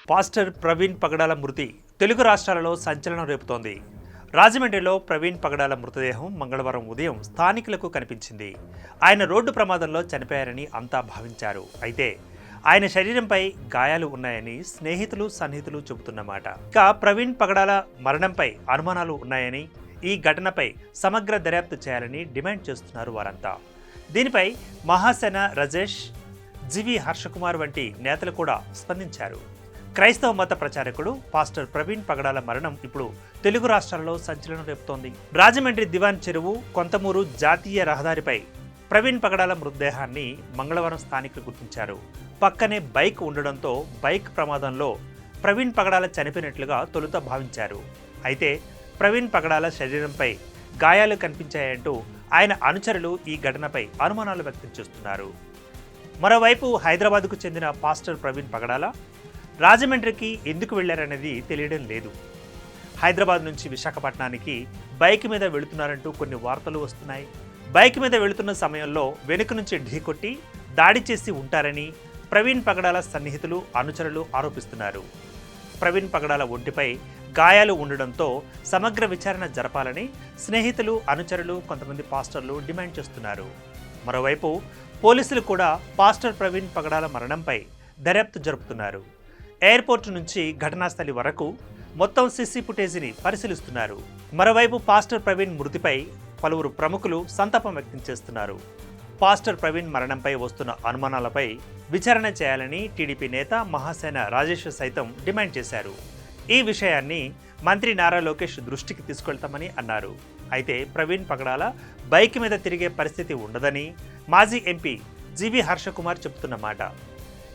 Pastor Praveen పగడాల మృతి తెలుగు రాష్ట్రాలలో సంచలనం రేపుతోంది. రాజమండ్రిలో ప్రవీణ్ పగడాల మృతదేహం మంగళవారం ఉదయం స్థానికులకు కనిపించింది. ఆయన రోడ్డు ప్రమాదంలో చనిపోయారని అంతా భావించారు. అయితే ఆయన శరీరంపై గాయాలు ఉన్నాయని స్నేహితులు సన్నిహితులు చెబుతున్నమాట. ఇక ప్రవీణ్ పగడాల మరణంపై అనుమానాలు ఉన్నాయని, ఈ ఘటనపై సమగ్ర దర్యాప్తు చేయాలని డిమాండ్ చేస్తున్నారు వారంతా. దీనిపై మహాసేన రజేష్, జీవి హర్షకుమార్ వంటి నేతలు కూడా స్పందించారు. క్రైస్తవ మత ప్రచారకుడు పాస్టర్ ప్రవీణ్ పగడాల మరణం ఇప్పుడు తెలుగు రాష్ట్రాల్లో సంచలనం రేపుతోంది. రాజమండ్రి దివాన్ చెరువు కొంతమూరు జాతీయ రహదారిపై ప్రవీణ్ పగడాల మృతదేహాన్ని మంగళవారం స్థానికులు గుర్తించారు. పక్కనే బైక్ ఉండడంతో బైక్ ప్రమాదంలో ప్రవీణ్ పగడాల చనిపోయినట్లుగా తొలుత భావించారు. అయితే ప్రవీణ్ పగడాల శరీరంపై గాయాలు కనిపించాయంటూ ఆయన అనుచరులు ఈ ఘటనపై అనుమానాలు వ్యక్తం చేస్తున్నారు. మరోవైపు హైదరాబాద్కు చెందిన పాస్టర్ ప్రవీణ్ పగడాల రాజమండ్రికి ఎందుకు వెళ్లారనేది తెలియడం లేదు. హైదరాబాద్ నుంచి విశాఖపట్నానికి బైక్ మీద వెళుతున్నారంటూ కొన్ని వార్తలు వస్తున్నాయి. బైక్ మీద వెళుతున్న సమయంలో వెనుక నుంచి ఢీకొట్టి దాడి చేసి ఉంటారని ప్రవీణ్ పగడాల సన్నిహితులు అనుచరులు ఆరోపిస్తున్నారు. ప్రవీణ్ పగడాల ఒంటిపై గాయాలు ఉండడంతో సమగ్ర విచారణ జరపాలని స్నేహితులు అనుచరులు కొంతమంది పాస్టర్లు డిమాండ్ చేస్తున్నారు. మరోవైపు పోలీసులు కూడా పాస్టర్ ప్రవీణ్ పగడాల మరణంపై దర్యాప్తు జరుపుతున్నారు. ఎయిర్పోర్టు నుంచి ఘటనాస్థలి వరకు మొత్తం సీసీ ఫుటేజీని పరిశీలిస్తున్నారు. మరోవైపు పాస్టర్ ప్రవీణ్ మృతిపై పలువురు ప్రముఖులు సంతాపం వ్యక్తం చేస్తున్నారు. పాస్టర్ ప్రవీణ్ మరణంపై వస్తున్న అనుమానాలపై విచారణ చేయాలని టీడీపీ నేత మహాసేన రాజేష్ సైతం డిమాండ్ చేశారు. ఈ విషయాన్ని మంత్రి నారా లోకేష్ దృష్టికి తీసుకెళ్తామని అన్నారు. అయితే ప్రవీణ్ పగడాల బైక్ మీద తిరిగే పరిస్థితి ఉండదని మాజీ ఎంపీ జీవి హర్షకుమార్ చెబుతున్నమాట.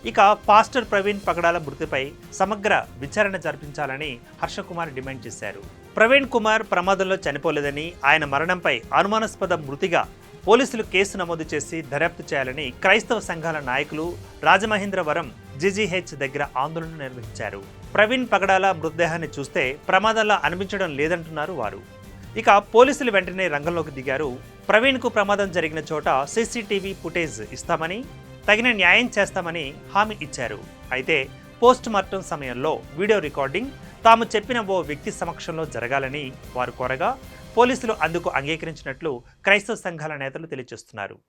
ఇక పాస్టర్ ప్రవీణ్ పగడాల మృతిపై సమగ్ర విచారణ జరిపించాలని హర్షకుమార్ డిమాండ్ చేశారు. ప్రవీణ్ కుమార్ ప్రమాదంలో చనిపోలేదని, ఆయన మరణంపై అనుమానాస్పద మృతిగా పోలీసులు కేసు నమోదు చేసి దర్యాప్తు చేయాలని క్రైస్తవ సంఘాల నాయకులు రాజమహేంద్రవరం జీజీహెచ్ దగ్గర ఆందోళన నిర్వహించారు. ప్రవీణ్ పగడాల మృతదేహాన్ని చూస్తే ప్రమాదంలో అనిపించడం లేదంటున్నారు వారు. ఇక పోలీసులు వెంటనే రంగంలోకి దిగారు. ప్రవీణ్కు ప్రమాదం జరిగిన చోట సీసీటీవీ ఫుటేజ్ ఇస్తామని, తగిన న్యాయం చేస్తామని హామీ ఇచ్చారు. అయితే పోస్ట్ మార్టం సమయంలో వీడియో రికార్డింగ్ తాము చెప్పిన ఓ వ్యక్తి సమక్షంలో జరగాలని వారు కోరగా పోలీసులు అందుకు అంగీకరించినట్లు క్రైస్తవ సంఘాల నేతలు తెలియజేస్తున్నారు.